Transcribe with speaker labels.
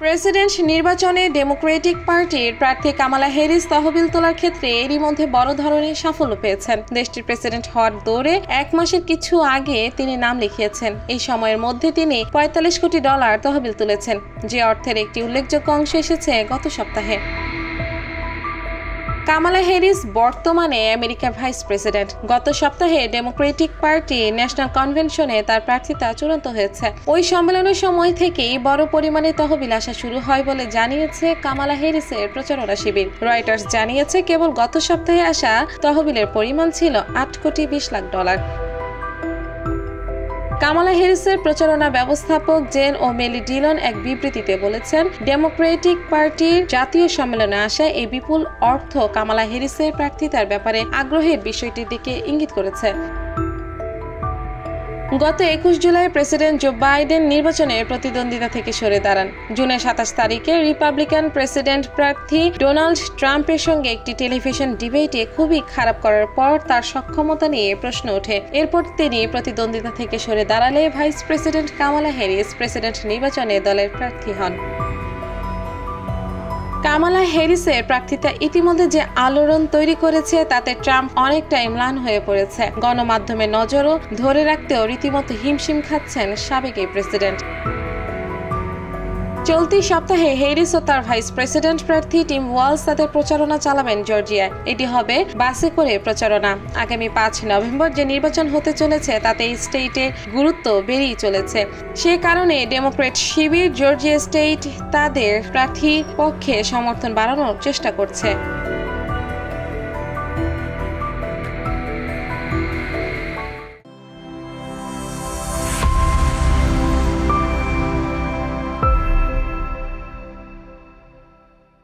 Speaker 1: President নির্বাচনে Democratic পার্টির প্রার্থী কামালা হ্যারিস তহবিল তোলার ক্ষেত্রে এরই মধ্যে বড় ধরনের সাফল্য পেয়েছেন। দেশটির প্রেসিডেন্ট হওয়ার দৌড়ে 1 মাসের কিছু আগে তিনি নাম লিখিয়েছেন। এই সময়ের মধ্যে তিনি $45 কোটি তহবিল তুলেছেন, যে অর্থের একটি উল্লেখযোগ্য অংশ এসেছে গত সপ্তাহে। কামালা হ্যারিস বর্তমানে আমেরিকার ভাইস প্রেসিডেন্ট। গত সপ্তাহে ডেমোক্রেটিক পার্টি ন্যাশনাল কনভেনশনে তার প্রার্থিতা চূড়ান্ত হয়েছে। ওই সম্মেলনের সময় থেকেই বড় পরিমাণে তহবিল আসা শুরু হয় বলে জানিয়েছে কামালা হ্যারিসের প্রচারণা শিবির। রয়টার্স জানিয়েছে কেবল গত সপ্তাহে আসা তহবিলের পরিমাণ ছিল $8,20,00,000। কামালা হ্যারিসের প্রচারণা ব্যবস্থাপক জেন ও মেলি ডিলন এক বিবৃতিতে বলেছেন, ডেমোক্রেটিক পার্টির জাতীয় সম্মেলনে আসা এই বিপুল অর্থ কামালা হ্যারিসের প্রার্থিতার ব্যাপারে আগ্রহের বিষয়টির দিকে ইঙ্গিত করেছে। গত 21 জুলাই প্রেসিডেন্ট জো বাইডেন নির্বাচনের প্রতিদ্বন্দ্বিতা থেকে সরে দাঁড়ান। জুনের 27 তারিখে রিপাবলিকান প্রেসিডেন্ট প্রার্থী ডোনাল্ড ট্রাম্পের সঙ্গে একটি টেলিভিশন ডিবেটে খুবই খারাপ করার পর তার সক্ষমতা নিয়ে প্রশ্ন ওঠে। এরপর তিনি প্রতিদ্বন্দ্বিতা থেকে সরে দাঁড়ালে vice president Kamala Harris president নির্বাচনে দলের প্রার্থী হন। কামালা হ্যারিসের প্রার্থিতা ইতিমধ্যে যে আলোড়ন তৈরি করেছে তাতে ট্রাম্প অনেকটাই ম্লান হয়ে পড়েছে। গণমাধ্যমের নজরও ধরে রাখতেও রীতিমতো হিমশিম খাচ্ছেন সাবেক এই প্রেসিডেন্ট। চলতি সপ্তাহে হ্যারিস ও তার ভাইস প্রেসিডেন্ট প্রার্থী টিম ওয়ালস তাদের প্রচারণা চালাবেন জর্জিয়ায়। এটি হবে বাসে করে প্রচারণা। আগামী 5 নভেম্বর যে নির্বাচন হতে চলেছে তাতে এই স্টেটে গুরুত্ব বেড়েই চলেছে। সে কারণে ডেমোক্রেট শিবির জর্জিয়া স্টেট তাদের প্রার্থী পক্ষে সমর্থন বাড়ানোর চেষ্টা করছে।